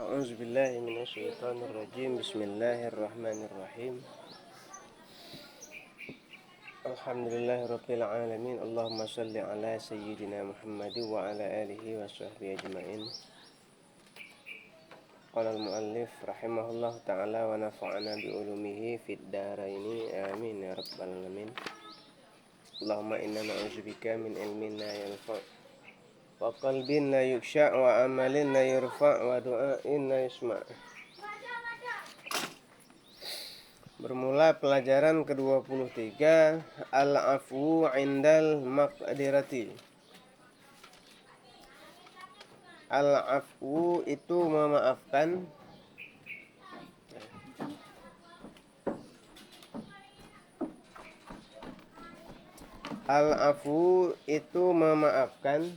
A'udzubillahi minasyaitonirrajim. Bismillahirrahmanirrahim. Alhamdulillahirabbil alamin. Allahumma shalli ala sayyidina Muhammadin wa ala alihi wa sahbihi ajmain. Qala al-muallif rahimahullah ta'ala wa nafa'ana bi ulumihi fid dharaini amin ya rabbal alamin. Allahumma inna na'udzubika min ilmin la yanfa' wa qalbin la yuksha' wa amalin la yurfa' wa du'ain la yusma'. Bermula pelajaran ke-23, al-afwu indal maqdirati. Al-afwu itu memaafkan. Al-afwu itu memaafkan.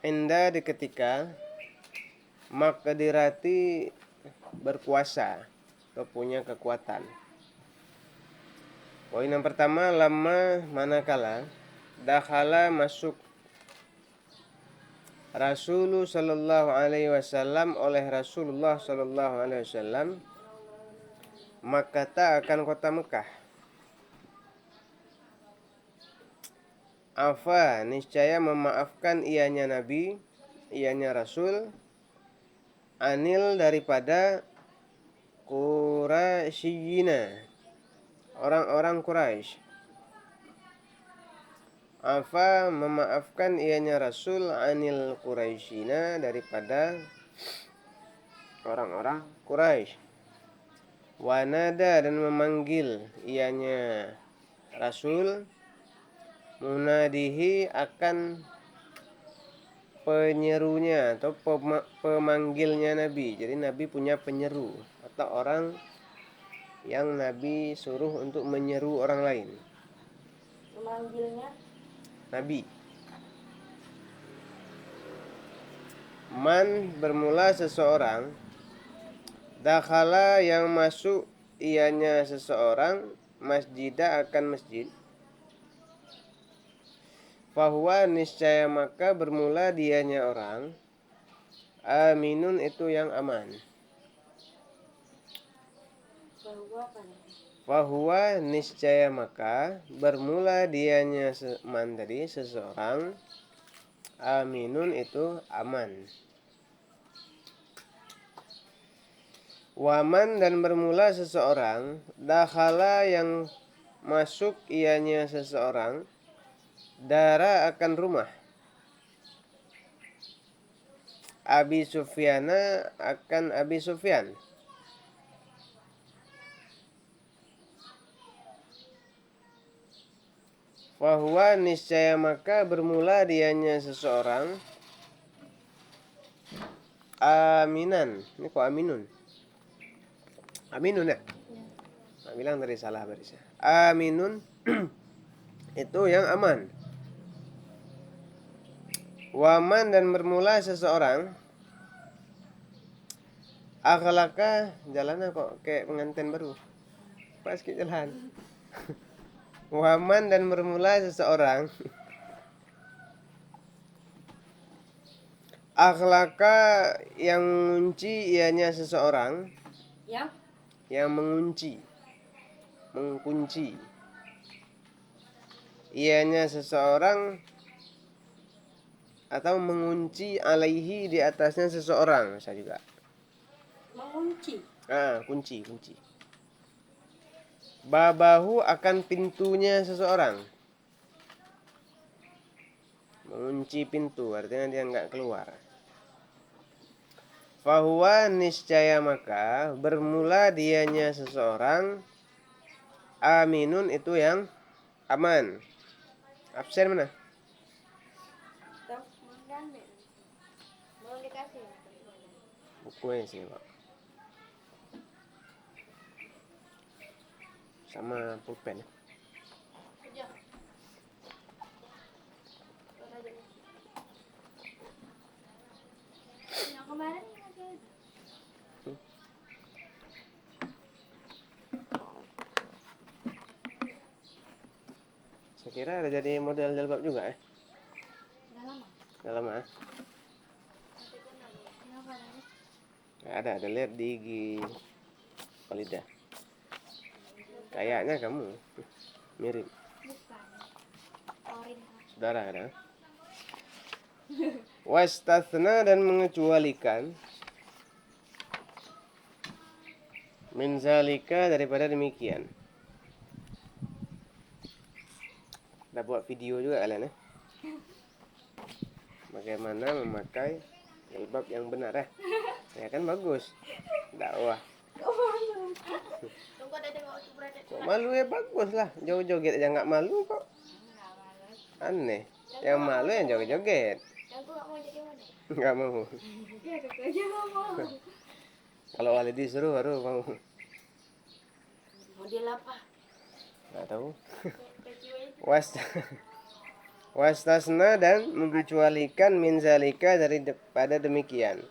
Inda di ketika maqdirati berkuasa atau punya kekuatan. Poin yang pertama, lama manakala dakhala masuk Rasulullah sallallahu alaihi wasallam oleh Rasulullah sallallahu alaihi wasallam Makkah akan kota Mekah. Afa niscaya memaafkan ianya Nabi, ianya Rasul, anil daripada Quraisyina, orang-orang Quraisy. Afa memaafkan ianya Rasul anil Quraisyina daripada orang-orang Quraisy. Wanada dan memanggil ianya Rasul munadihi akan penyerunya atau pemanggilnya Nabi. Jadi Nabi punya penyeru atau orang yang Nabi suruh untuk menyeru orang lain. Memanggilnya Nabi. Man bermula seseorang, dakhala yang masuk ianya seseorang, masjidah akan masjid. Fahuwa niscaya maka bermula dianya orang, aminun itu yang aman. Fahuwa niscaya maka bermula dianya man tadi seseorang, aminun itu aman. Waman dan bermula seseorang, dakhala yang masuk ianya seseorang, dara akan rumah. Abi Sufyana akan Abi Sufyan. Fahuwa niscaya maka bermula dianya seseorang, aminan. Ini kok aminun? Aminun ya? Nah, bilang tadi salah barisnya. Aminun itu yang aman. Waman dan bermula seseorang, akhlaka jalannya kok kayak pengantin baru. Pas kita jalan. Waman dan bermula seseorang, akhlaka yang mengunci ianya seseorang, yang mengunci, mengkunci ianya seseorang atau mengunci alaihi di atasnya seseorang, bisa juga. mengunci. Kunci. Babahu akan pintunya seseorang. Mengunci pintu artinya dia enggak keluar. Fahuwa niscaya maka bermula dianya seseorang, aminun itu yang aman. Absen mana? Belum dikasih. Bukunya sih Pak. Sama pulpen. Yang kemarin Saya kira ada jadi model jalbab juga ya. udah lama. Dalam ah? Kenapa nanya? Ada lihat di gigi Walidah. Kayaknya kamu mirip. Bukan. Orin. Saudara ada. Wastathna dan mengecualikan min zalika daripada demikian. Kita buat video juga kalian ya. Bagaimana memakai jilbab yang benar ya. Ya kan bagus. Dakwah. Tunggu ada tengok aku berada. Kok malu ya bagus lah. Joget-joget aja nggak malu kok. Aneh. Yang malu yang joget-joget. Yang aku nggak mau jadi mana? Nggak mau. Ya kakak aja nggak mau. Kalau Walidi suruh baru mau. Model apa? Nggak tahu. Kaki Wastasna dan mengecualikan min zalika daripada demikian.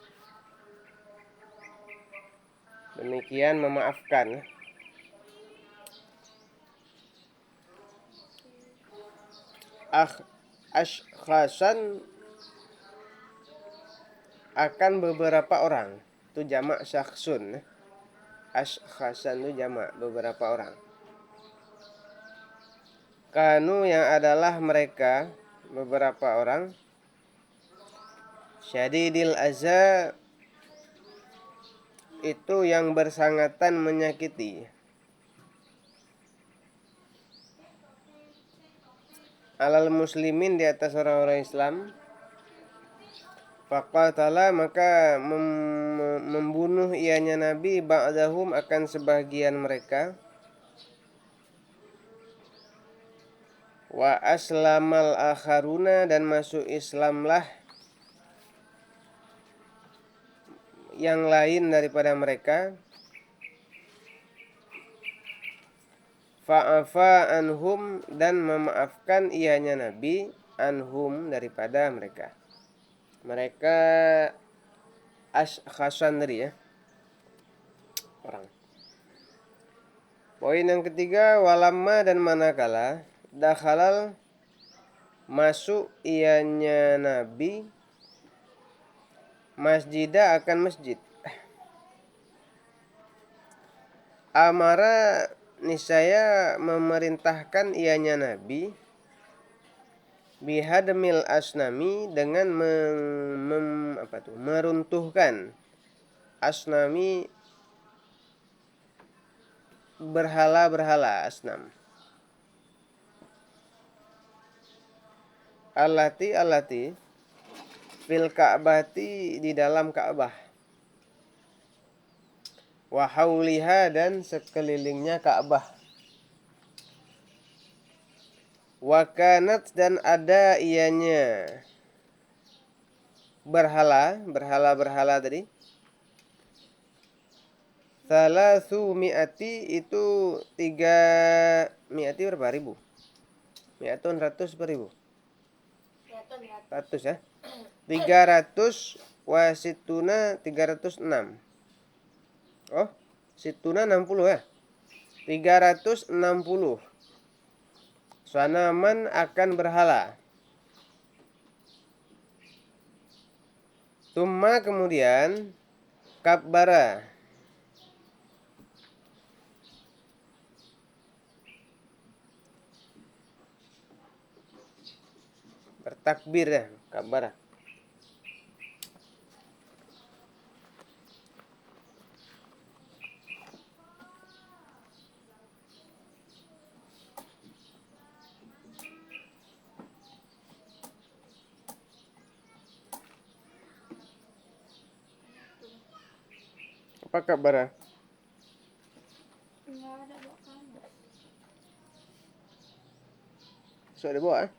Demikian memaafkan. Ashkhasan akan beberapa orang. Itu jamak syakhsun. Ashkhasan itu jamak beberapa orang. Kanu yang adalah mereka beberapa orang syadidil aza itu yang bersangatan menyakiti alal muslimin di atas orang-orang Islam. Faqatala maka membunuh ianya Nabi ba'dahum akan sebagian mereka. Wa aslamal akharuna dan masuk Islamlah yang lain daripada mereka. Fa'afa anhum dan memaafkan ianya Nabi anhum daripada mereka. Mereka ashkhasan tadi ya. Orang. Poin yang ketiga, walamma dan manakala dakhalal masuk ianya Nabi masjidah akan masjid. Amara niscaya memerintahkan ianya Nabi bihadmil asnami dengan meruntuhkan asnami berhala-berhala asnam. Alati fil Ka'bati di dalam Ka'bah. Wa hauliha dan sekelilingnya Ka'bah. Wa kanat dan ada ianya berhala tadi. Salasu mi'ati itu 3 mi'ati berapa ribu? Mi'atun 100 per ribu. 100 ya. 300 wasituna 306. Oh, situna 60 ya. 360. Sanaman akan berhala. Tumma kemudian kabbara. Bertakbir ya, kabbara. Apa kabar? Enggak ada bawa kamu. So ada bawa?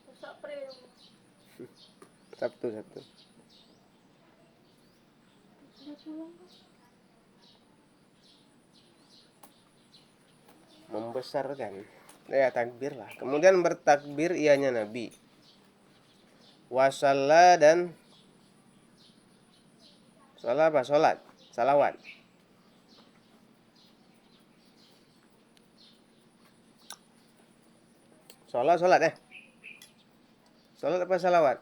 Besok pre. Sabtu. Udah pulang kok. Membesarkan. Ya takbir lah. Kemudian bertakbir ianya Nabi. Wasalla dan Salat. Salawat. Salat ya. Salat apa salawat?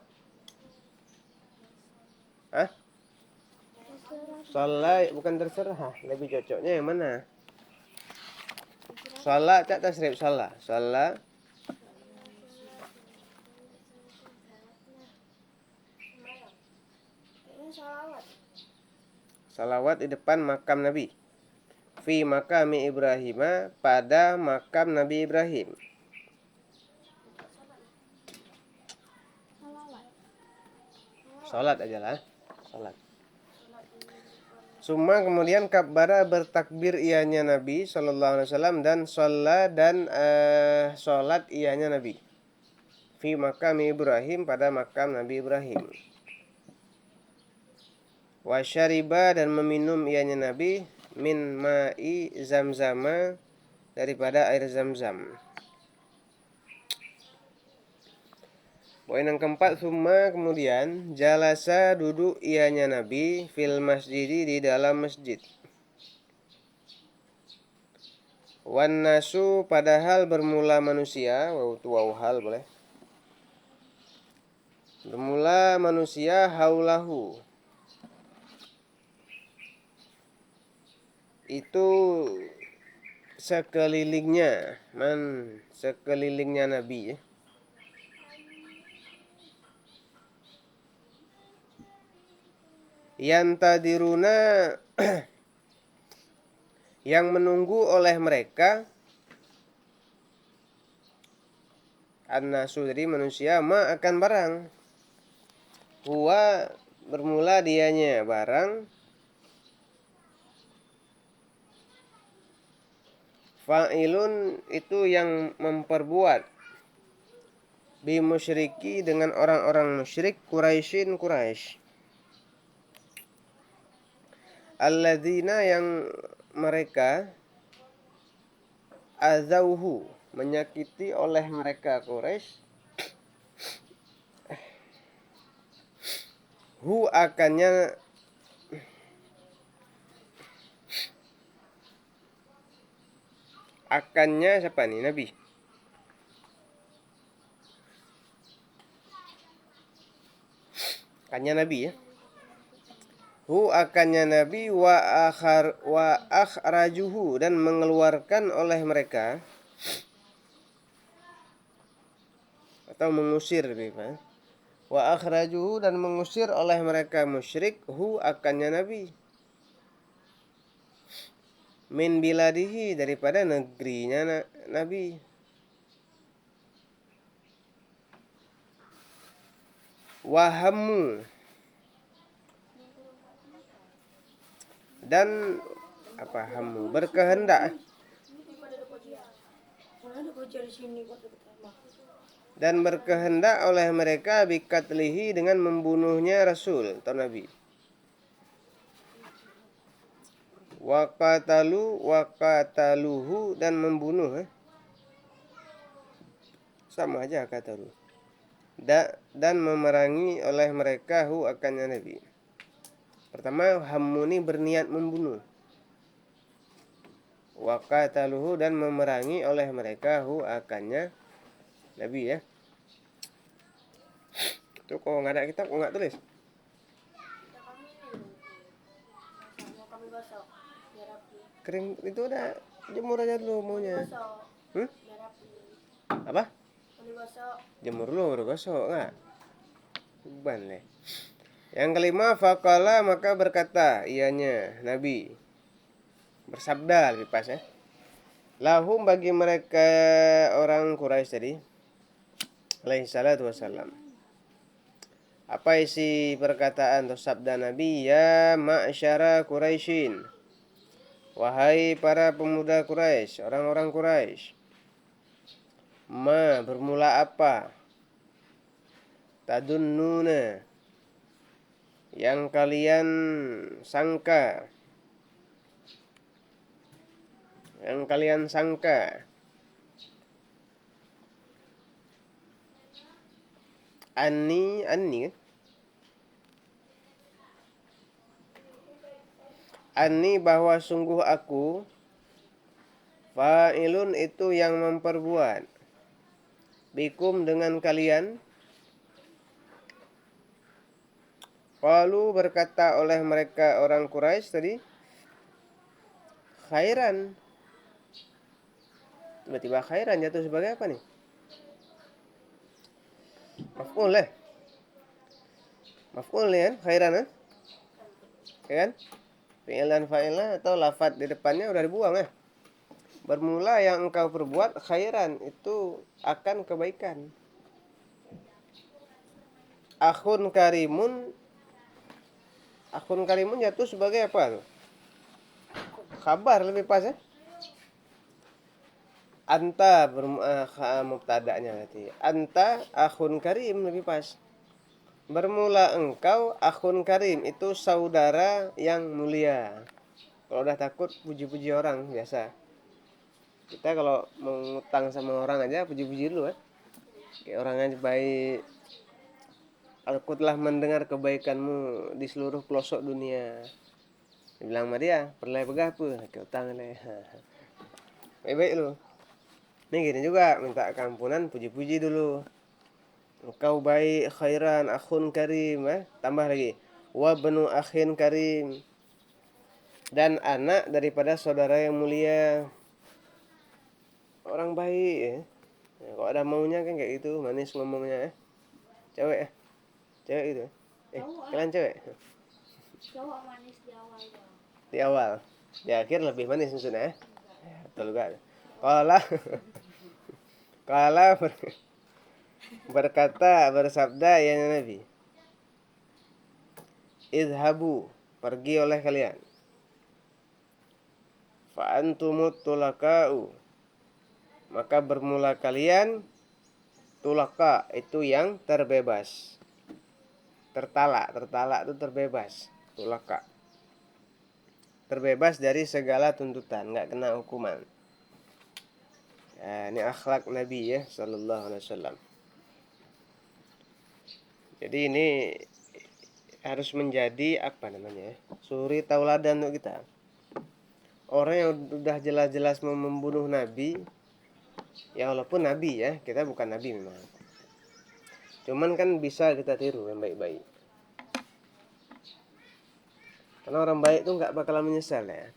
Hah? Salat bukan terserah. Lebih cocoknya yang mana? Salat tak tasrif salat. Salat. Kayaknya salawat. Salawat di depan makam Nabi. Fi makami Ibrahim, pada makam Nabi Ibrahim. Salawat. Salat aja lah. Salat. Summa kemudian kabbara bertakbir ianya Nabi sallallahu alaihi wasallam dan salat ianya Nabi. Fi makam Ibrahim, pada makam Nabi Ibrahim. Wa syariba dan meminum ianya Nabi min ma'i zamzama, daripada air zam-zam. Poin yang keempat, summa kemudian jalasa duduk ianya Nabi fil masjidi, di dalam masjid. Wan nasu, padahal bermula manusia, hal boleh. Bermula manusia haulahu, itu sekelilingnya, sekelilingnya Nabi ya. Yantadiruna yang menunggu oleh mereka, an-nasu jadi manusia, ma akan barang, huwa bermula dianya barang, fa'ilun itu yang memperbuat, bi musyriki dengan orang-orang musyrik, Quraisyin Quraisy. Alladzina yang mereka, azauhu menyakiti oleh mereka Quraisy, hu akannya siapa nih? Nabi. Akannya Nabi ya. Hu akannya Nabi, wa akhrajuhu dan mengeluarkan oleh mereka, atau mengusir gitu. Wa akhrajuhu dan mengusir oleh mereka musyrik, hu akannya Nabi, min biladihi daripada negerinya Nabi. Wahamu dan apa, hamu berkehendak, dan berkehendak oleh mereka bikatlihi dengan membunuhnya Rasul atau Nabi. Waqataluhu dan membunuh, sama aja katalu. Dan memerangi oleh mereka, hu akannya Nabi. Pertama, hammu ini berniat membunuh. Waqataluhu dan memerangi oleh mereka, hu akannya Nabi ya. Itu kalau nggak ada kitab, kok nggak tulis? Kering itu udah jemur aja dulu maunya. Apa? Jemur dulu baru gosok nggak? Beban deh. Yang kelima, faqala maka berkata ianya Nabi, bersabda lebih pas ya. Lahum bagi mereka orang Quraisy tadi, alaihi salatu wassalam. Apa isi perkataan atau sabda Nabi? Ya ma'syara Quraisyin, wahai para pemuda Quraisy, orang-orang Quraisy. Ma bermula apa? Tadunnuna yang kalian sangka, Anni bahwa sungguh aku, fa'ilun itu yang memperbuat, bikum dengan kalian, Qalu berkata oleh mereka orang Quraisy tadi, khairan. Tiba-tiba khairan jatuh sebagai apa nih? Maf'ul ya. Maf'ul ya, khairan kan? Ya kan? Fi'il dan fa'ilnya atau lafadz di depannya udah dibuang ya. Bermula yang engkau perbuat khairan itu akan kebaikan. Akhun karimun jatuh sebagai apa tuh? Khabar lebih pas ya. Anta mubtada'nya berarti. Anta akhun karim lebih pas. Bermula engkau akhun karim itu saudara yang mulia. Kalau udah takut puji-puji orang biasa. Kita kalau mau ngutang sama orang aja puji-puji dulu ya. Kayak orangnya baik. Aku telah mendengar kebaikanmu di seluruh pelosok dunia. Dia bilang sama dia, perlai pegah apa? Kayak utang le. Baik-baik lu. Ini gini juga, minta keampunan, puji-puji dulu. Engkau baik, khairan, akhun karim. Tambah lagi. Wa benu akhin karim. Dan anak daripada saudara yang mulia. Orang baik ya. Kalau ada maunya kan kayak gitu, manis ngomongnya ya. Cewek ya. Cewek gitu. Kalian cewek? Cowok manis di awal dong. Di awal. Di akhir lebih manis maksudnya ya. Betul juga. Kala berkata bersabda ya Nabi, idhabu, pergi oleh kalian, fa antumut tulaka'u, maka bermula kalian, tulaka itu yang terbebas, tertalak itu terbebas, tulaka terbebas dari segala tuntutan, nggak kena hukuman. Ya, ini akhlak Nabi ya sallallahu alaihi wasallam. Jadi ini harus menjadi apa namanya? Suri tauladan untuk kita. Orang yang udah jelas-jelas mau membunuh Nabi, ya walaupun Nabi ya, kita bukan Nabi memang. Cuman kan bisa kita tiru yang baik-baik. Karena orang baik itu nggak bakalan menyesal ya.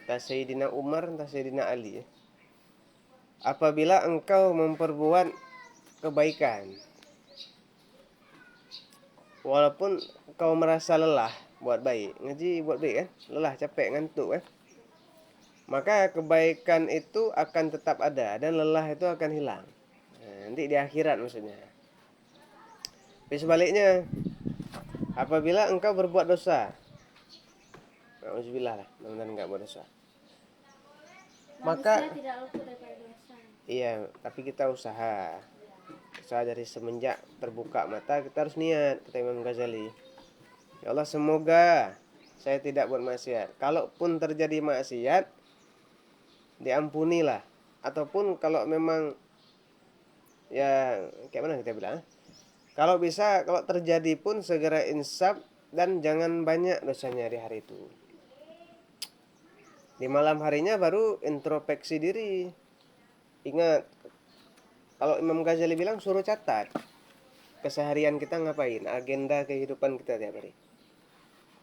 Kata Sayyidina Umar, kata Sayyidina Ali ya. Apabila engkau memperbuat kebaikan, walaupun kau merasa lelah buat baik, ngaji buat baik kan, lelah, capek, ngantuk kan, maka kebaikan itu akan tetap ada dan lelah itu akan hilang. Nanti di akhirat maksudnya. Tapi sebaliknya, apabila engkau berbuat dosa, auzubillah lah, mudah-mudahan enggak buat dosa. Maka tidak luput daripada dosa. Iya, tapi kita usaha dari semenjak terbuka mata kita harus niat, kata Imam Ghazali. Ya Allah, semoga saya tidak buat maksiat. Kalaupun terjadi maksiat, diampunilah. Ataupun kalau memang ya kayak mana kita bilang, kalau bisa, kalau terjadi pun segera insaf dan jangan banyak dosanya di hari itu. Di malam harinya baru introspeksi diri. Ingat, kalau Imam Ghazali bilang suruh catat keseharian kita ngapain, agenda kehidupan kita tiap hari.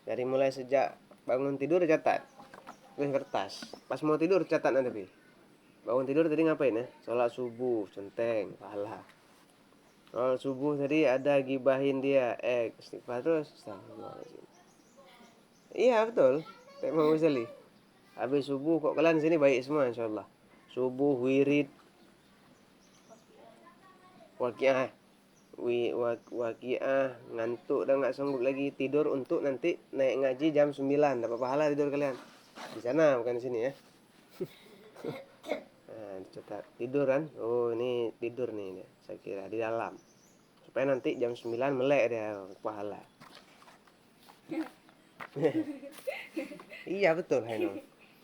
Dari mulai sejak bangun tidur catat, tulis kertas. Pas mau tidur catat nanti. Bangun tidur tadi ngapain ya? Sholat subuh, centeng, pahala. Sholat subuh tadi ada gibahin dia, istighfar terus. Iya betul, kayak Imam Ghazali. Habis subuh kok kalian sini baik semua insyaallah. Subuh wirid, waqiah, waqiah, ngantuk dan nggak sanggup lagi tidur untuk nanti naik ngaji jam 9, dapat pahala tidur kalian. Di sana bukan di sini ya. Nah, dicatat tidur kan. Oh, ini tidur nih dia, saya kira di dalam. Supaya nanti jam 9 melek dia pahala. Iya betul Haino.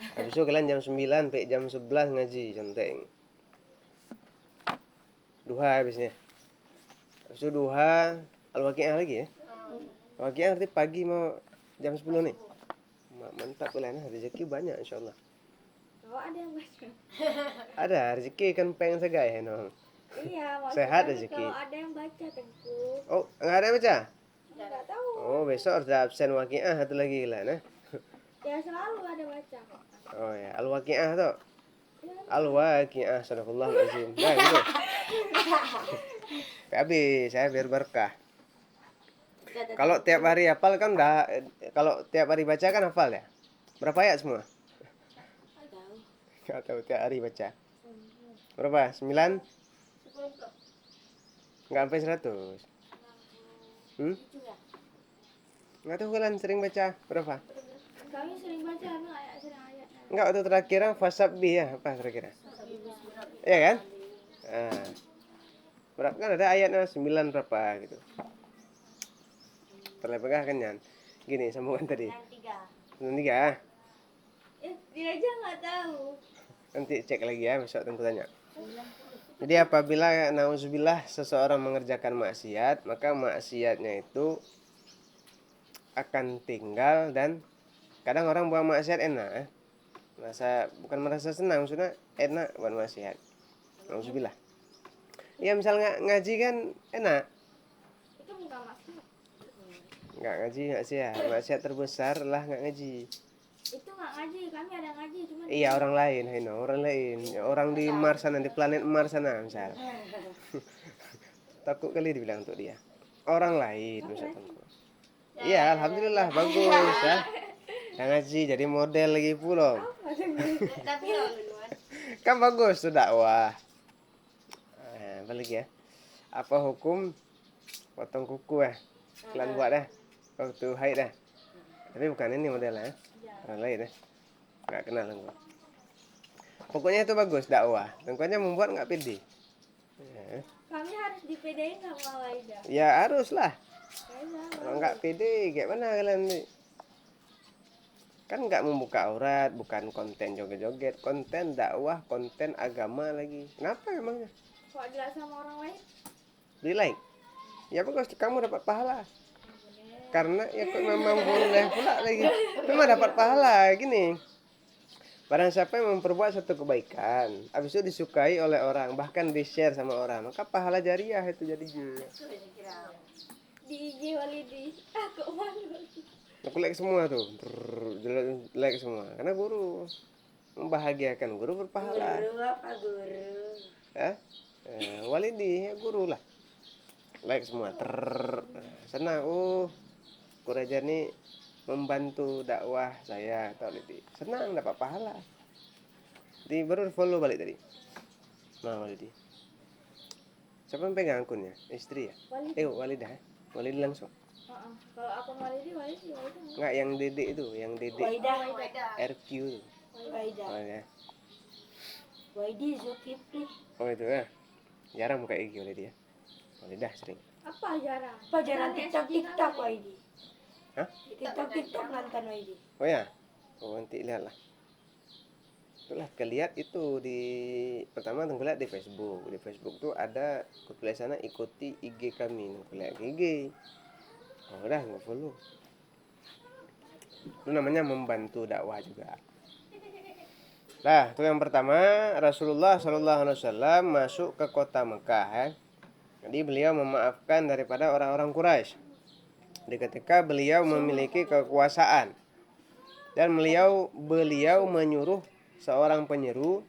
Habis itu kalian jam 9 sampai jam 11 ngaji centeng. Duha habisnya. Habis itu duha al-waqiah lagi ya. Al-waqiah nanti pagi mau jam 10 nih. Mantap kalian, rezeki banyak insyaallah. Oh, ada yang baca. Ada rezeki kan pengen segai Haino. Iya, maksudnya Sehat rezeki. kalau ada yang baca Tengku. Oh, enggak ada yang baca? Oh, besok harus absen waqiah satu lagi lah, nah. Ya selalu ada baca kok. Oh ya, al-waqiah tuh. Ya, Al-waqiah, sadaqallahul azim. Nah, gitu. Habis, saya biar berkah. Kalau tiap hari hafal kan udah, kalau tiap hari baca kan hafal ya. Berapa ayat semua? Gak tahu tiap hari baca. Berapa? 9? Enggak sampai 100. Enggak tahu kalian sering baca berapa? kami sering baca emang ayat sering ayat. Enggak, waktu terakhir fasabbi ya, apa terakhir? Iya kan? Nah, berapa kan ada ayatnya 9 berapa gitu. Terlepegah kan Yan? Gini sambungan tadi. 93. Dia aja nggak tahu. Nanti cek lagi ya, besok tentu tanya. Jadi apabila nauzubillah seseorang mengerjakan maksiat, maka maksiatnya itu akan tinggal. Dan kadang orang buang maksiat enak, bukan merasa senang, maksudnya enak buat maksiat. Nauzubillah. Ya misal ngaji kan enak. Itu bukan maksud. Nggak ngaji nggak sih ya, maksiat terbesar lah nggak ngaji. Itu nggak ngaji, kami ada ngaji cuma. Iya orang lain, orang lain, orang di Mars sana, di planet Mars sana misal. Takut kali dibilang untuk dia. Orang lain misal. Iya, alhamdulillah bagus ya. Yang ngaji jadi model lagi pula. Kan bagus tuh dakwah. Apa lagi ya? Apa hukum potong kuku ya? Kalian buat dah. Waktu haid dah. Tapi bukan ini modelnya. Orang lain ya. Nggak kenal aku. Pokoknya itu bagus dakwah. Pokoknya membuat nggak pede. Ya. Kami harus dipedein sama Waida. Ya haruslah. Kalau nggak pede, kayak mana kalian nih? Kan nggak membuka aurat, bukan konten joget-joget, konten dakwah, konten agama lagi. Kenapa emangnya? Kok jelas sama orang lain? Di like. Ya bagus, kamu dapat pahala. Karena ya kok memang boleh pula lagi. Memang dapat pahala gini. Barang siapa yang memperbuat satu kebaikan, habis itu disukai oleh orang, bahkan di-share sama orang, maka pahala jariah itu jadinya. Di IG Walidi. Aku malu. Aku like semua tuh. Like semua. Karena guru membahagiakan, guru berpahala. Guru apa guru? Ya? Walidi ya guru lah. Like semua. Senang. Guru ajar nih membantu dakwah saya atau Walidi. Senang dapat pahala. Jadi baru follow balik tadi. Nah Walidi. Siapa yang pegang akunnya? Istri ya? Walidi. Walidah ya? Walidi langsung. Kalau akun Walidi. Enggak, yang Dede itu, yang Dede Waidah. RQ itu. Waidah. Oh, ya. Waidi Zulkifli. Oh itu ya. Jarang buka IG oleh dia. Walidah sering. Apa jarang? Apa jarang TikTok Waidi? Hah? TikTok nonton Waidi. Oh ya. Oh nanti lihatlah. Itulah kelihat itu di pertama tunggu lihat di Facebook. Di Facebook tuh ada tulisannya ikuti IG kami. Tunggu lihat IG. Oh udah nggak follow. Itu namanya membantu dakwah juga. Nah, itu yang pertama, Rasulullah SAW masuk ke kota Mekah ya. Jadi beliau memaafkan daripada orang-orang Quraisy. Di ketika beliau memiliki kekuasaan dan beliau menyuruh seorang penyeru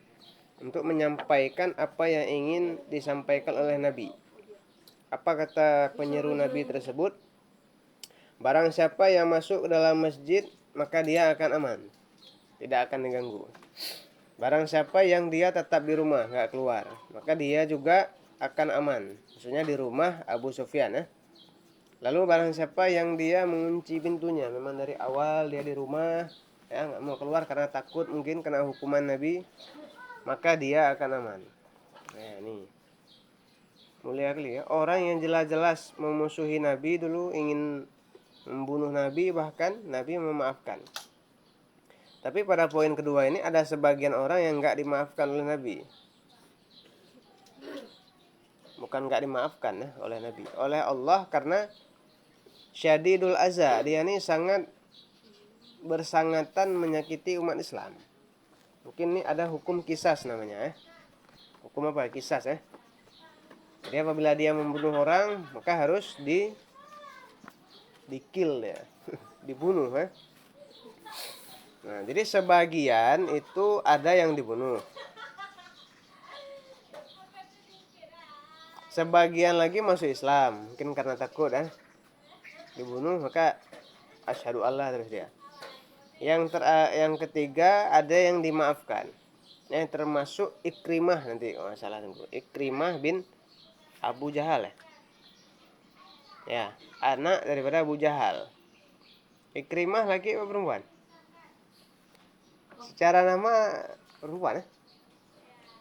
untuk menyampaikan apa yang ingin disampaikan oleh Nabi. Apa kata penyeru Nabi tersebut? Barang siapa yang masuk ke dalam masjid, maka dia akan aman. Tidak akan diganggu. Barang siapa yang dia tetap di rumah, nggak keluar, maka dia juga akan aman. Maksudnya di rumah Abu Sufyan ya. Lalu barang siapa yang dia mengunci pintunya, memang dari awal dia di rumah, ya nggak mau keluar karena takut mungkin kena hukuman Nabi, maka dia akan aman. Nah ini mulia kali ya. Orang yang jelas-jelas memusuhi Nabi dulu, ingin membunuh Nabi, bahkan Nabi memaafkan. Tapi pada poin kedua ini ada sebagian orang yang nggak dimaafkan oleh Nabi. Bukan nggak dimaafkan ya oleh Nabi, oleh Allah, karena syadidul azza, dia ini sangat bersangatan menyakiti umat Islam. Mungkin ini ada hukum kisas namanya ya. Hukum apa? Kisas ya. Jadi apabila dia membunuh orang, maka harus Di-kill ya. Dibunuh ya. Nah, jadi sebagian itu ada yang dibunuh. Sebagian lagi masuk Islam, mungkin karena takut dibunuh, maka asyhadu Allah terus dia. Yang ketiga ada yang dimaafkan. Yang termasuk Ikrimah nanti kalau salah tunggu. Ikrimah bin Abu Jahal ya. Ya, anak daripada Abu Jahal. Ikrimah laki apa perempuan? Secara nama perempuan ya?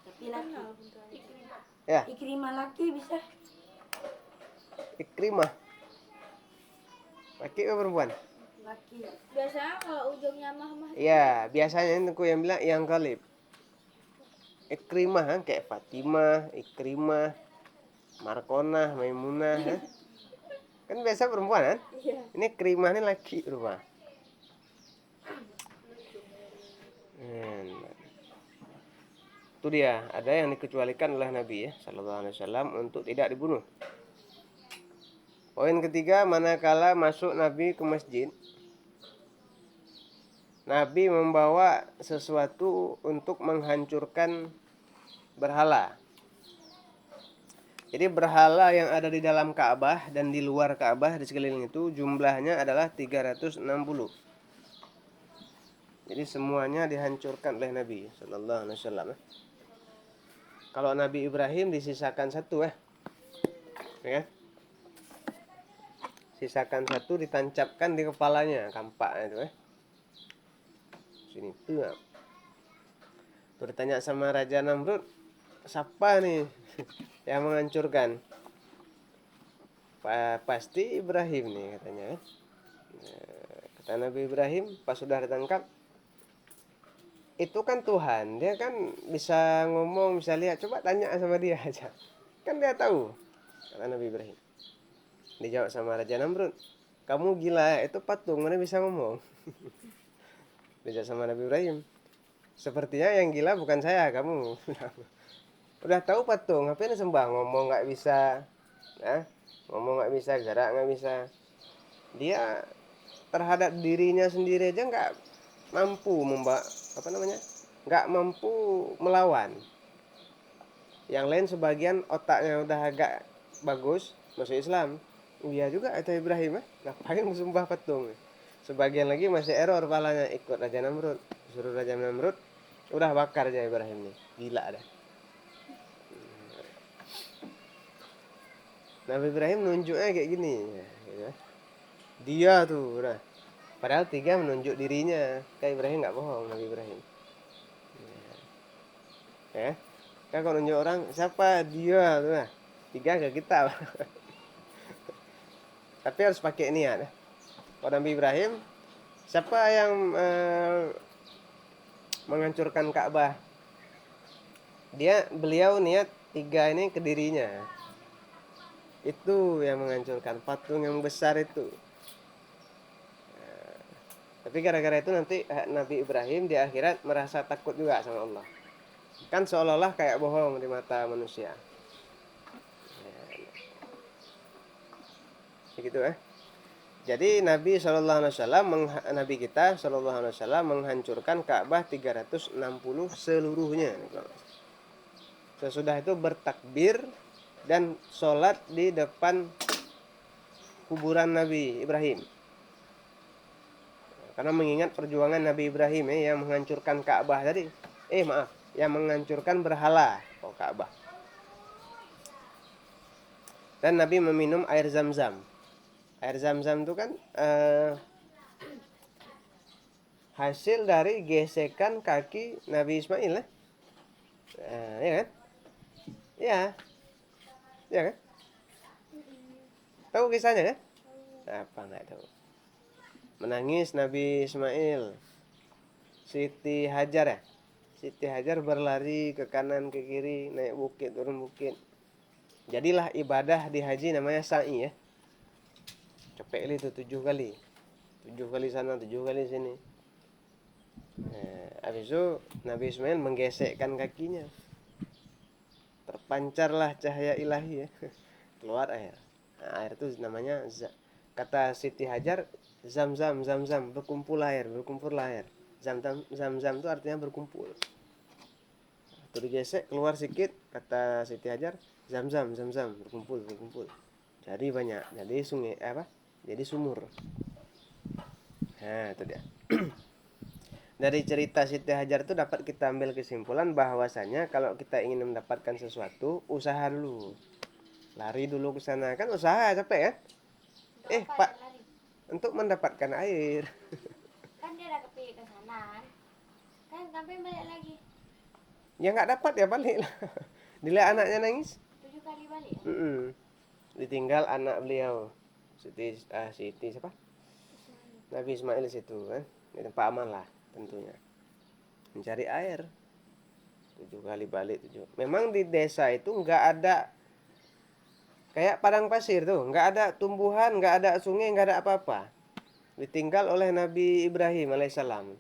Tapi laki. Ya, Ikrimah laki bisa. Ikrimah. Laki apa perempuan? Laki. Biasanya kalau ujungnya mah Ya, biasanya itu yang bilang yang kalib. Ikrimah kayak Fatimah, Ikrimah, Markonah, Maimunah kan biasa perempuan kan? iya. Ini Ikrimah ini laki rumah. Itu dia, ada yang dikecualikan oleh Nabi ya sallallahu alaihi wasallam untuk tidak dibunuh. Poin ketiga, manakala masuk Nabi ke masjid, Nabi membawa sesuatu untuk menghancurkan berhala. Jadi berhala yang ada di dalam Ka'bah dan di luar Ka'bah di sekeliling itu jumlahnya adalah 360. Jadi semuanya dihancurkan oleh Nabi sallallahu alaihi wasallam. Kalau Nabi Ibrahim disisakan satu ya. Sisakan satu ditancapkan di kepalanya, kampaknya itu Sini tuh. Tuh ditanya sama Raja Namrud, siapa nih yang menghancurkan? Pasti Ibrahim nih katanya. Kata Nabi Ibrahim pas sudah ditangkap, itu kan Tuhan, dia kan bisa ngomong, bisa lihat, coba tanya sama dia aja, kan dia tahu. Kata Nabi Ibrahim. Dijawab sama Raja Namrud, kamu gila, itu patung mana bisa ngomong? Dijawab sama Nabi Ibrahim, sepertinya yang gila bukan saya, kamu. Udah tahu patung, ngapain sembah? Ngomong nggak bisa, ngomong nggak bisa, gerak nggak bisa. Dia terhadap dirinya sendiri aja nggak mampu nggak mampu melawan. Yang lain sebagian otaknya udah agak bagus, masuk Islam. Iya juga itu Ibrahim ngapain sembah patung? Sebagian lagi masih error palanya, ikut Raja Namrud. Suruh Raja Namrud, udah bakar aja Ibrahim nih, gila dah. Nabi Ibrahim nunjuknya kayak gini ya. Dia tuh udah. Padahal 3 menunjuk dirinya. Kayak Ibrahim nggak bohong Nabi Ibrahim. Ya. Kan kalau nunjuk orang, siapa dia tuh 3 ke kita. Tapi harus pakai niat. Kalau Nabi Ibrahim, siapa yang menghancurkan Ka'bah? Beliau niat 3 ini ke dirinya. Itu yang menghancurkan patung yang besar itu. Tapi gara-gara itu nanti Nabi Ibrahim di akhirat merasa takut juga sama Allah. Kan seolah-olah kayak bohong di mata manusia. Begitu Jadi Nabi Nabi kita SAW menghancurkan Ka'bah 360 seluruhnya. Sesudah itu bertakbir dan sholat di depan kuburan Nabi Ibrahim. Karena mengingat perjuangan Nabi Ibrahim yang menghancurkan Ka'bah tadi. Yang menghancurkan berhala Ka'bah. Dan Nabi meminum air Zam-Zam. Air Zam-Zam itu kan hasil dari gesekan kaki Nabi Ismail ya kan? Ya kan? Tahu kisahnya kan? Apa nggak tahu? Menangis Nabi Ismail. Siti Hajar Siti Hajar berlari ke kanan ke kiri, naik bukit turun bukit. Jadilah ibadah di haji namanya sa'i Cepet itu 7 kali. 7 kali sana, 7 kali sini. Habis itu Nabi Ismail menggesekkan kakinya. Terpancarlah cahaya ilahi Keluar air. Air itu namanya Kata Siti Hajar, zam-zam, zam-zam, berkumpul air, Zam-zam, zam-zam itu artinya berkumpul. Itu digesek keluar sedikit, kata Siti Hajar, zam-zam, zam-zam, berkumpul. Jadi banyak, jadi sungai Jadi sumur. Nah, itu dia. Dari cerita Siti Hajar itu dapat kita ambil kesimpulan bahwasanya kalau kita ingin mendapatkan sesuatu, usaha dulu. Lari dulu ke sana, kan usaha capek kan? Pak, Lari. untuk mendapatkan air. Kan dia udah kepilih ke sana. Kan sampai balik lagi. Ya nggak dapat ya balik lah. Dilihat anaknya nangis. 7 kali balik. Ditinggal anak beliau. Siti siapa? Nabi Ismail situ kan. Di tempat aman lah tentunya. Mencari air. 7 kali balik 7. Memang di desa itu nggak ada kayak padang pasir tuh, nggak ada tumbuhan, nggak ada sungai, nggak ada apa-apa. Ditinggal oleh Nabi Ibrahim alaihissalam.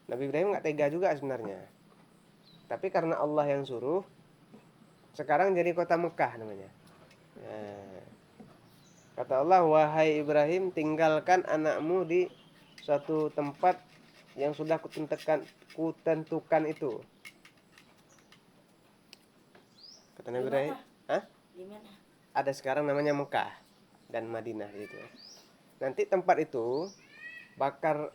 Nabi Ibrahim nggak tega juga sebenarnya. Tapi karena Allah yang suruh, sekarang jadi kota Mekah namanya. Nah, kata Allah, wahai Ibrahim, tinggalkan anakmu di suatu tempat yang sudah kutentukan itu. Kata Nabi Ibrahim, Di mana? ada sekarang namanya Mekah dan Madinah gitu. Nanti tempat itu bakal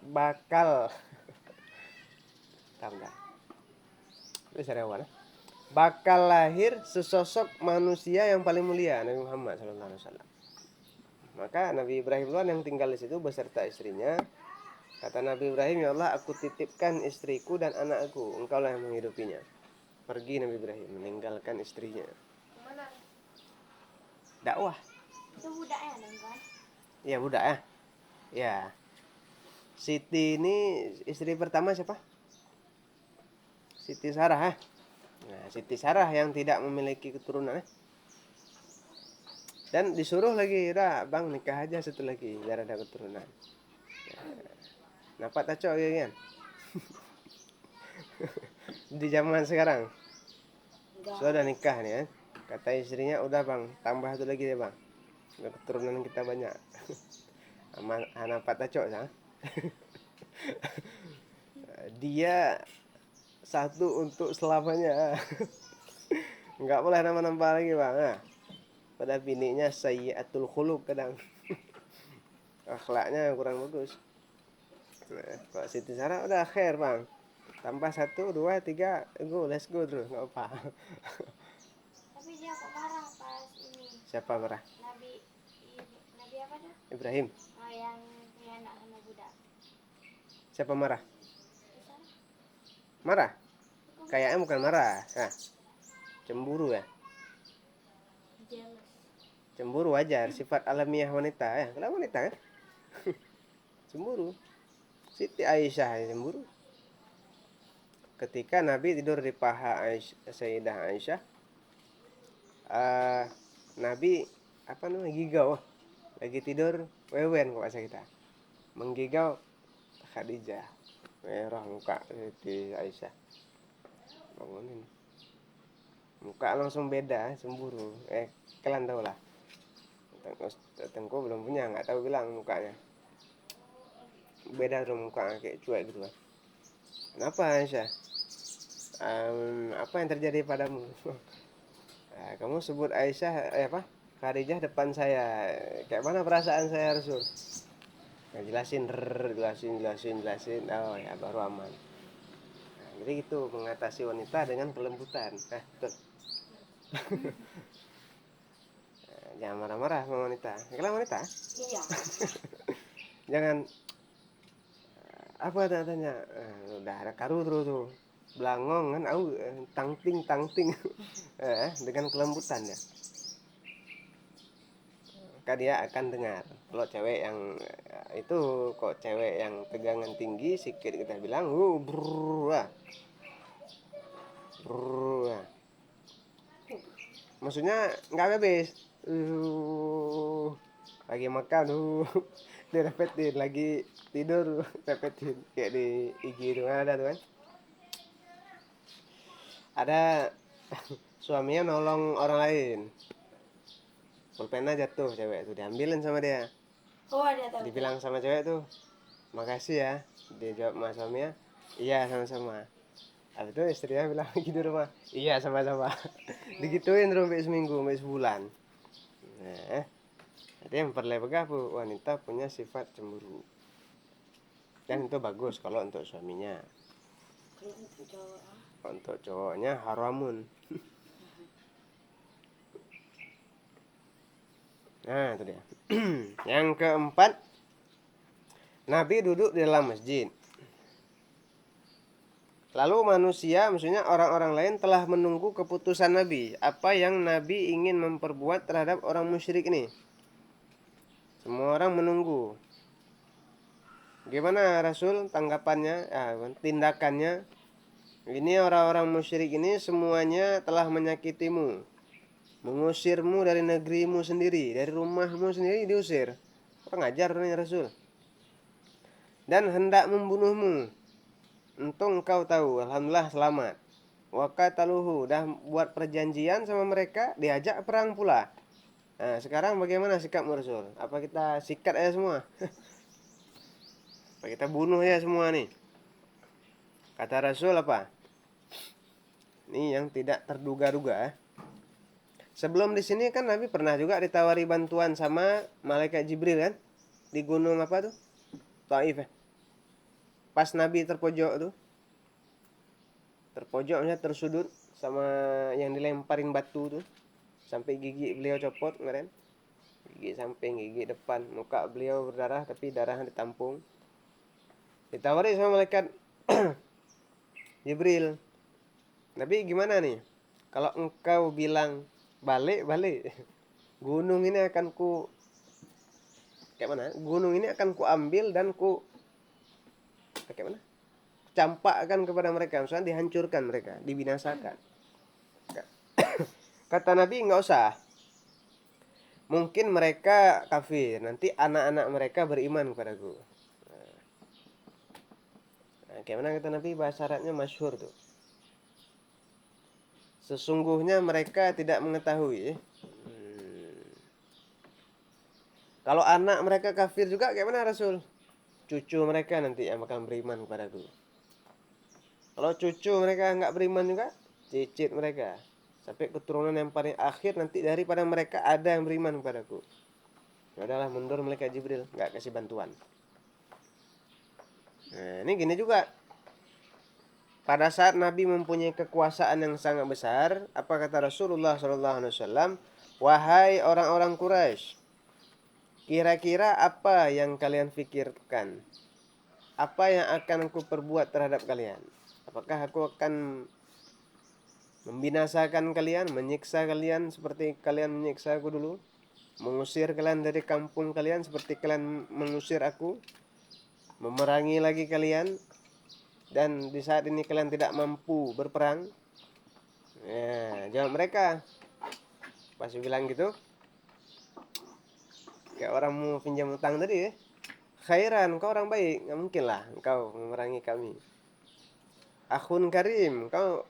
bakal lahir sesosok manusia yang paling mulia, Nabi Muhammad SAW. Maka Nabi Ibrahim yang tinggal di situ beserta istrinya. Kata Nabi Ibrahim, ya Allah, aku titipkan istriku dan anakku, engkaulah yang menghidupinya. Pergi Nabi Ibrahim meninggalkan istrinya. Kemana? Dakwah. Itu budaknya kan? Iya budak ya. Ya. Siti ini istri pertama siapa? Siti Sarah. Nah, Siti Sarah yang tidak memiliki keturunan. Dan disuruh lagi, udah bang nikah aja satu lagi biar ada keturunan. Nampak tak cocok ya kan? Di zaman sekarang sudah nikah nih ya. Kata istrinya, udah bang tambah satu lagi ya bang, keturunan kita banyak. Nampak tak cocok ya? Dia satu untuk selamanya. Nggak boleh nambah-nambah lagi bang. Pada bininya sayyiatul khuluq kadang. Akhlaknya kurang bagus. Nah, kalau Siti Sarah udah khair bang, tambah 1, 2, 3, let's go terus, nggak apa. Tapi dia kok marah pas ini. Siapa marah? Nabi apa tuh? Ibrahim. Oh, yang punya anak sama budak. Siapa marah? Marah? Kayaknya bukan marah. Cemburu ya. Jealous. Cemburu wajar, sifat alamiah wanita ya. Kalau wanita kan? Cemburu. Siti Aisyah cemburu. Ketika Nabi tidur di paha Sayyidah Aisyah, Nabi gigau, lagi tidur wewen kok bahasa kita, menggigau Khadijah, merah muka Siti Aisyah, bangunin, muka langsung beda, cemburu. Kalian tahu lah, Tengku belum punya, nggak tahu bilang mukanya beda tuh, muka kayak cuek gitu kan. Kenapa Aisyah? Apa yang terjadi padamu? Kamu sebut Aisyah Khadijah depan saya, kayak mana perasaan saya Rasul? Jelasin. Oh ya, baru aman. Jadi gitu mengatasi wanita dengan kelembutan. Betul. Jangan marah-marah sama wanita. Kalau wanita? Iya. Jangan apa tanya, udah ada karu terus tuh. Belangong kan, tangting. Dengan kelembutan ya. Maka dia akan dengar. Kalau cewek yang itu, kok cewek yang tegangan tinggi sikit kita bilang brrrr. Maksudnya nggak habis. Lagi makan dia repetin, lagi tidur repetin, kayak di IG itu kan ada tuh kan. Ada suaminya nolong orang lain, pulpena jatuh cewek tuh, diambilin sama dia. Oh, ada tahu. Dibilang sama cewek tuh, makasih ya. Dia jawab sama suaminya, iya sama-sama. Habis itu istrinya bilang gitu rumah, iya sama-sama. Digituin terus sampai seminggu, sampai sebulan. Nah, jadi yang perlebar wanita punya sifat cemburu. Dan itu bagus kalau untuk suaminya. Kalau untuk cowok. Untuk cowoknya haramun. Nah, itu dia. Yang keempat, Nabi duduk di dalam masjid. Lalu manusia, maksudnya orang-orang lain telah menunggu keputusan Nabi. Apa yang Nabi ingin memperbuat terhadap orang musyrik ini. Semua orang menunggu. Gimana Rasul tanggapannya, tindakannya? Ini orang-orang musyrik ini semuanya telah menyakitimu. Mengusirmu dari negerimu sendiri, dari rumahmu sendiri diusir. Pengajar nih Rasul. Dan hendak membunuhmu. Untung engkau tahu, alhamdulillah selamat. Wa qataluhu, dah buat perjanjian sama mereka, diajak perang pula. Nah, sekarang bagaimana sikapmu Rasul? Apa kita sikat aja semua? Apa kita bunuh ya semua nih? Kata Rasul apa? Ini yang tidak terduga-duga. Sebelum di sini kan Nabi pernah juga ditawari bantuan sama malaikat Jibril kan? Di gunung apa tuh? Taif ya. Pas Nabi terpojok tuh. Terpojoknya tersudut sama yang dilemparin batu tuh. Sampai gigi beliau copot kemarin. Gigi samping, gigi depan. Muka beliau berdarah tapi darahnya ditampung. Ditawari sama malaikat Jibril. Nabi gimana nih? Kalau engkau bilang balik. Gunung ini akan kayak mana? Gunung ini akan ku ambil dan kayak mana? Campakkan kepada mereka, misalnya dihancurkan mereka, dibinasakan. Kata Nabi enggak usah. Mungkin mereka kafir, nanti anak-anak mereka beriman kepadaku. Nah, kayak mana kata Nabi, bahasa Arabnya masyhur tuh. Sesungguhnya mereka tidak mengetahui. Kalau anak mereka kafir juga kayak mana Rasul? Cucu mereka nanti yang bakal beriman kepadaku. Kalau cucu mereka nggak beriman juga, cicit mereka. Sampai keturunan yang paling akhir nanti daripada mereka ada yang beriman kepadaku. Ya udahlah, mundur malaikat Jibril, nggak kasih bantuan. Nah, ini gini juga. Pada saat Nabi mempunyai kekuasaan yang sangat besar, apa kata Rasulullah SAW? Wahai orang-orang Quraisy, kira-kira apa yang kalian pikirkan? Apa yang akan aku perbuat terhadap kalian? Apakah aku akan membinasakan kalian, menyiksa kalian seperti kalian menyiksa aku dulu? Mengusir kalian dari kampung kalian seperti kalian mengusir aku? Memerangi lagi kalian? Dan di saat ini kalian tidak mampu berperang? Ya, jawab mereka. Pas bilang gitu, kayak orang mau pinjam utang tadi ya. Khairan, kau orang baik, nggak mungkin lah engkau memerangi kami. Akhun karim, kau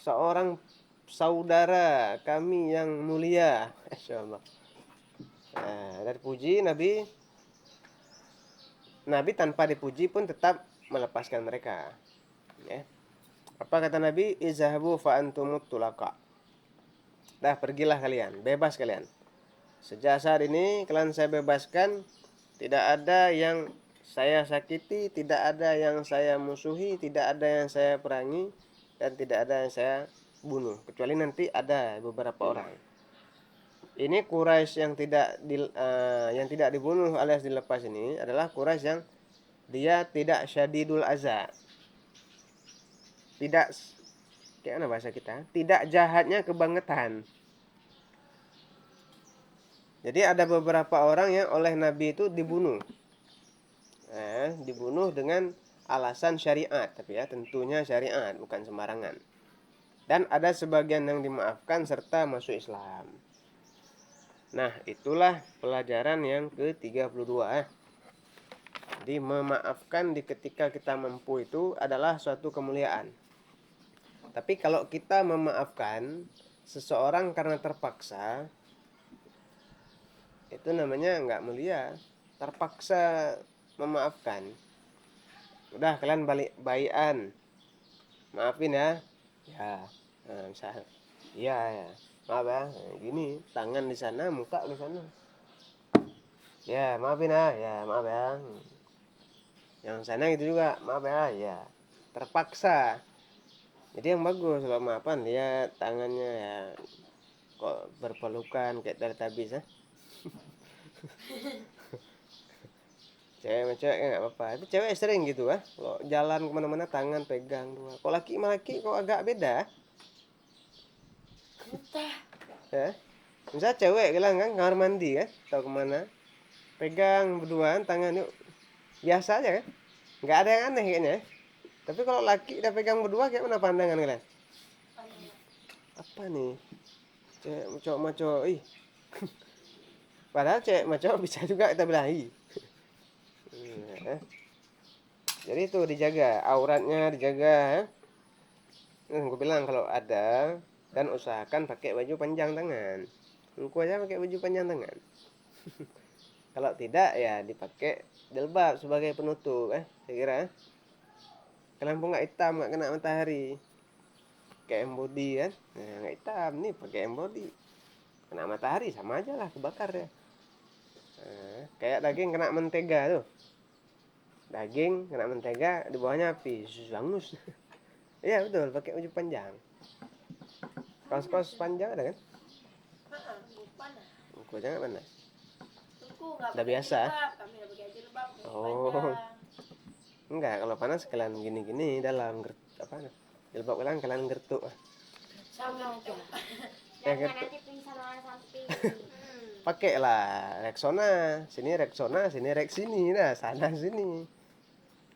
seorang saudara kami yang mulia. Masyaallah. Nah, dari puji Nabi tanpa dipuji pun tetap melepaskan mereka. Ya. Apa kata Nabi? Izhabu fa antumut tulaqa. Dah pergilah kalian, bebas kalian. Sejak saat ini kalian saya bebaskan. Tidak ada yang saya sakiti, tidak ada yang saya musuhi, tidak ada yang saya perangi, dan tidak ada yang saya bunuh. Kecuali nanti ada beberapa orang. Ini Quraisy yang tidak dibunuh alias dilepas ini adalah Quraisy yang dia tidak syadidul azza. Tidak, kayak mana bahasa kita? Tidak jahatnya kebangetan. Jadi ada beberapa orang yang oleh Nabi itu dibunuh. Dibunuh dengan alasan syariat, tapi ya tentunya syariat, bukan sembarangan. Dan ada sebagian yang dimaafkan serta masuk Islam. Nah, itulah pelajaran yang ke-32. Jadi memaafkan di ketika kita mampu itu adalah suatu kemuliaan. Tapi kalau kita memaafkan seseorang karena terpaksa, Itu namanya nggak mulia, terpaksa memaafkan. Udah kalian balik baikan, maafin ya. Ya, nah, misal, iya ya, maaf ya. Nah, gini, tangan di sana, muka di sana. Ya, maafin ya, maaf ya. Yang sana gitu juga, maaf ya. Terpaksa. Jadi yang bagus kalau maafan, lihat tangannya ya, kok berpelukan kayak dari habis ya. Cewek sama cewek nggak apa-apa, tapi cewek sering gitu kalau jalan kemana-mana tangan pegang dua. Kalau laki sama laki kok agak beda Entah. ya. Misal cewek bilang kan kamar mandi kan atau kemana, pegang berduaan tangan yuk, biasa aja kan, nggak ada yang aneh kayaknya ya. Tapi kalau laki udah pegang berdua kayak mana pandangan kalian? Apa nih, cewek cowok sama cowok ih. Padahal cewek sama cowok bisa juga kita belahi. Jadi itu dijaga auratnya, dijaga ya. Gue bilang kalau ada, dan usahakan pakai baju panjang tangan. Aku aja pakai baju panjang tangan. Kalau tidak ya dipakai jilbab sebagai penutup saya kira. Kalian pun nggak hitam, nggak kena matahari. Pakai embody kan, nah, nggak hitam nih pakai embody. Kena matahari sama aja lah, kebakar ya. Nah, kayak daging kena mentega tuh. Daging kena mentega, di bawahnya api, hangus. Iya betul, pakai baju panjang. Kaos-kaos panjang ada kan? Panas. Aku aja nggak panas. Aku nggak Udah pakai biasa. jilbab, kami udah pakai jilbab. Oh. Panjang. Enggak, kalau panas kalian gini-gini dalam jilbab kalian gertuk. Sama aja. Jangan nanti pingsan orang samping. Pakai lah Rexona, sini Rexona, sini Rex sini, nah sana sini.